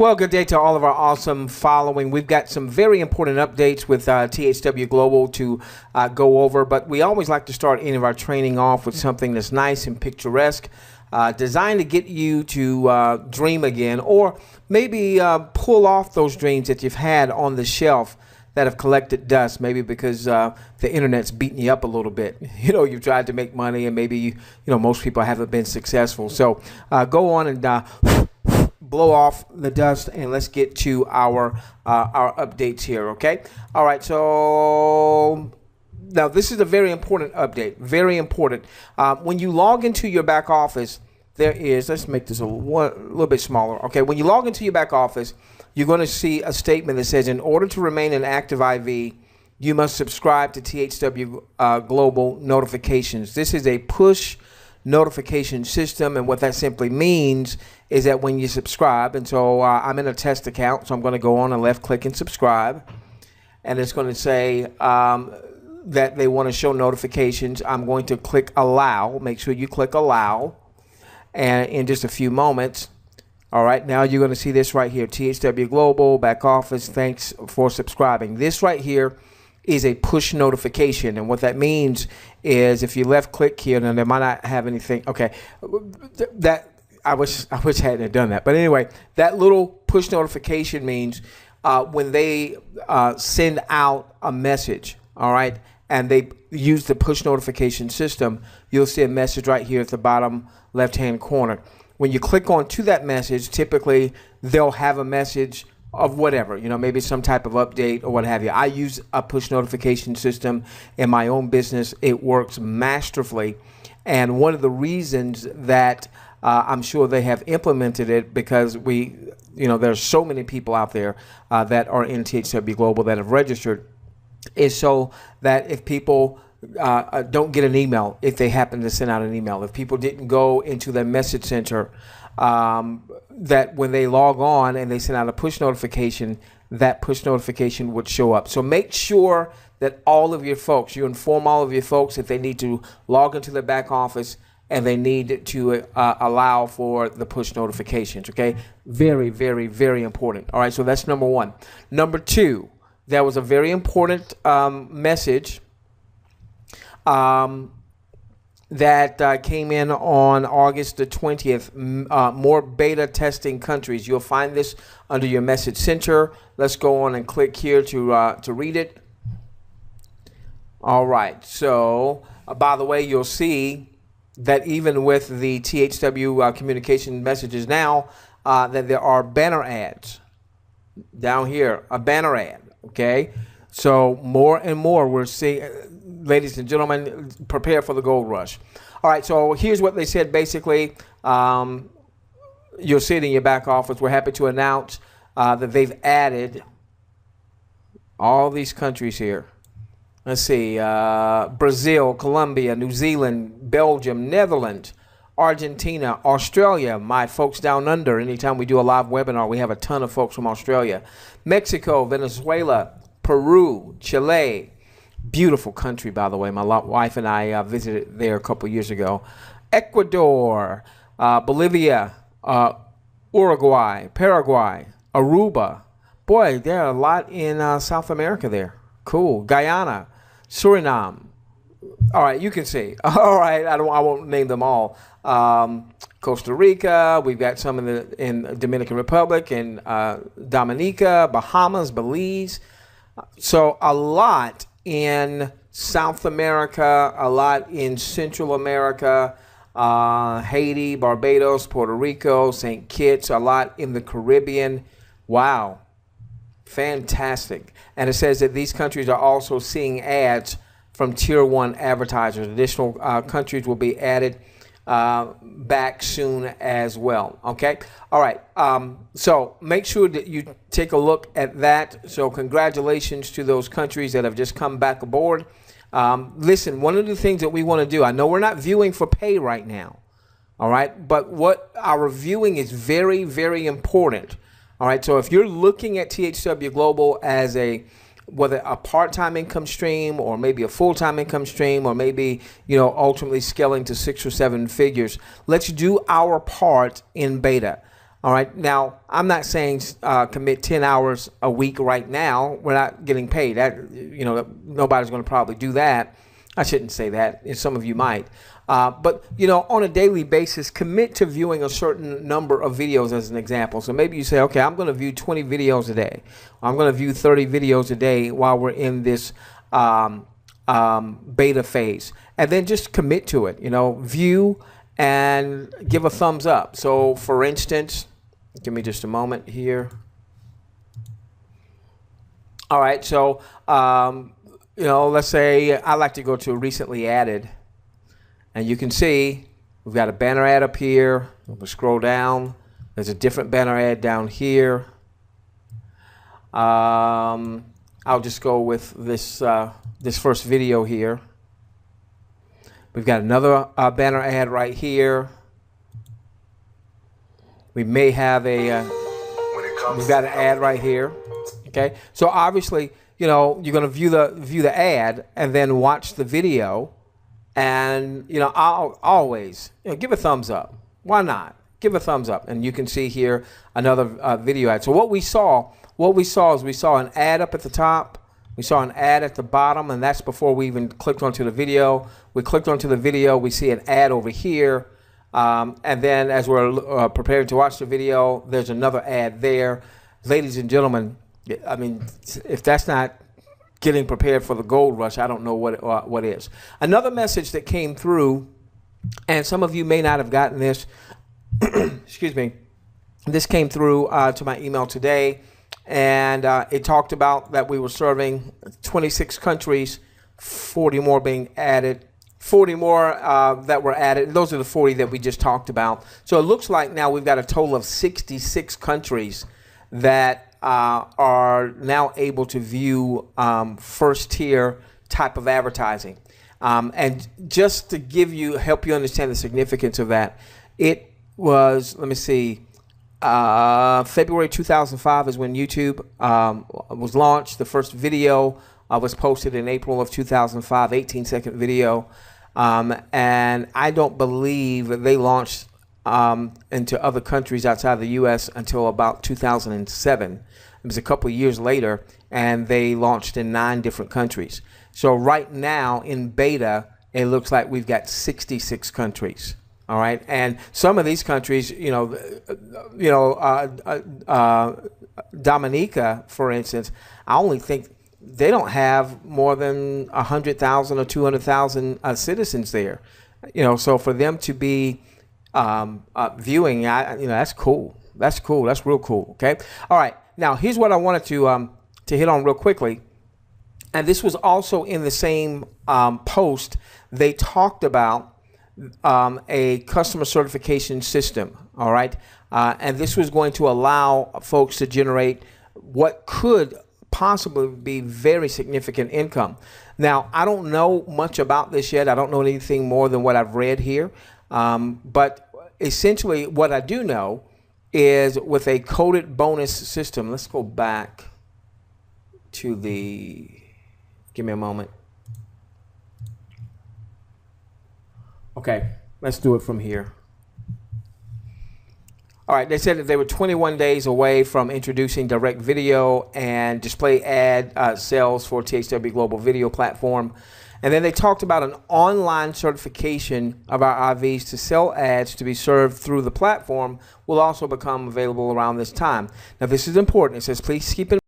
Well, good day to all of our awesome following. We've got some very important updates with THW Global to go over, but we always like to start any of our training off with something that's nice and picturesque, designed to get you to dream again, or maybe pull off those dreams that you've had on the shelf that have collected dust, maybe because the internet's beating you up a little bit. You know, you've tried to make money, and maybe most people haven't been successful. So go on and blow off the dust, and let's get to our updates here. Okay. All right. So now this is a very important update. Very important. When you log into your back office, there is. Let's make this a little bit smaller. Okay. When you log into your back office, you're going to see a statement that says, in order to remain an active IV, you must subscribe to THW Global notifications. This is a push notification system, and what that simply means is that when you subscribe, and so I'm in a test account, so I'm going to go on and left click and subscribe, and it's going to say that they want to show notifications. I'm going to click allow. Make sure you click allow, and in just a few moments, all right, now you're going to see this right here, THW Global back office, thanks for subscribing. This right here is a push notification, and what that means is if you left click here, then they might not have anything. Okay, that I wish I hadn't done that, but anyway, that little push notification means when they send out a message, all right, and they use the push notification system, you'll see a message right here at the bottom left hand corner. When you click on to that message, typically they'll have a message of whatever, maybe some type of update or what have you. I use a push notification system in my own business. It works masterfully. And one of the reasons that I'm sure they have implemented it, because there's so many people out there that are in THW Global that have registered, is so that if people don't get an email, if they happen to send out an email, if people didn't go into their message center, that when they log on and they send out a push notification, that push notification would show up. So make sure that all of your folks, you inform all of your folks that they need to log into their back office and they need to allow for the push notifications. Okay, very, very, very important. All right, so that's number one. Number two, there was a very important message that came in on August the 20th, more beta testing countries. You'll find this under your message center. Let's go on and click here to read it. All right. So, by the way, you'll see that even with the THW communication messages now, that there are banner ads down here, a banner ad. Okay. So more and more we're seeing. Ladies and gentlemen, prepare for the gold rush. All right, so here's what they said basically. You'll see it in your back office. We're happy to announce that they've added all these countries here. Let's see, Brazil, Colombia, New Zealand, Belgium, Netherlands, Argentina, Australia, my folks down under. Anytime we do a live webinar, we have a ton of folks from Australia. Mexico, Venezuela, Peru, Chile. Beautiful country, by the way. My wife and I visited there a couple years ago. Ecuador, Bolivia, Uruguay, Paraguay, Aruba. Boy, there are a lot in South America there. Cool. Guyana, Suriname. All right, you can see. All right, I won't name them all. Costa Rica. We've got some in Dominican Republic, and Dominica, Bahamas, Belize. So a lot in South America, a lot in Central America, Haiti, Barbados, Puerto Rico, St. Kitts, a lot in the Caribbean. Wow. Fantastic. And it says that these countries are also seeing ads from Tier 1 advertisers. Additional countries will be added back soon as well. Okay. All right. So make sure that you take a look at that. So congratulations to those countries that have just come back aboard. Listen, one of the things that we want to do, I know we're not viewing for pay right now. All right. But what our viewing is very, very important. All right. So if you're looking at THW Global as whether a part-time income stream or maybe a full-time income stream or maybe, ultimately scaling to 6 or 7 figures, let's do our part in beta. All right. Now, I'm not saying commit 10 hours a week right now. We're not getting paid. That, you know, nobody's going to probably do that. I shouldn't say that. And some of you might. But, you know, on a daily basis, commit to viewing a certain number of videos as an example. So maybe you say, okay, I'm going to view 20 videos a day. I'm going to view 30 videos a day while we're in this beta phase. And then just commit to it. You know, view and give a thumbs up. So, for instance, give me just a moment here. All right, so, you know, let's say I like to go to recently added. And you can see we've got a banner ad up here. We'll scroll down. There's a different banner ad down here. I'll just go with this, this first video here. We've got another banner ad right here. We may have a, we've got an ad right here. Okay, so obviously, you know, you're going to view the ad and then watch the video, and you know, I'll always, you know, give a thumbs up. Why not? Give a thumbs up, and you can see here another video ad. So what we saw is we saw an ad up at the top. We saw an ad at the bottom, and that's before we even clicked onto the video. We clicked onto the video. We see an ad over here. And then as we're preparing to watch the video, there's another ad there. Ladies and gentlemen, I mean, if that's not getting prepared for the gold rush, I don't know what is. Another message that came through, and some of you may not have gotten this, excuse me, this came through to my email today. And it talked about that we were serving 26 countries, 40 more being added, 40 more that were added. Those are the 40 that we just talked about. So it looks like now we've got a total of 66 countries that are now able to view first tier type of advertising. And just to help you understand the significance of that, it was, let me see, February 2005 is when YouTube was launched. The first video was posted in April of 2005, 18-second video. And I don't believe that they launched into other countries outside the U.S. until about 2007. It was a couple of years later, and they launched in 9 different countries. So right now in beta, it looks like we've got 66 countries. All right, and some of these countries, Dominica, for instance, I only think they don't have more than 100,000 or 200,000 citizens there. You know, so for them to be viewing, that's cool. That's cool. That's real cool. Okay. All right. Now here's what I wanted to hit on real quickly, and this was also in the same post. They talked about a customer certification system, all right? And this was going to allow folks to generate what could possibly be very significant income. Now, I don't know much about this yet. I don't know anything more than what I've read here. But essentially what I do know is with a coded bonus system, let's go back to give me a moment. Okay, let's do it from here. All right, they said that they were 21 days away from introducing direct video and display ad sales for THW Global video platform. And then they talked about an online certification of our IVs to sell ads to be served through the platform will also become available around this time. Now, this is important. It says, please keep in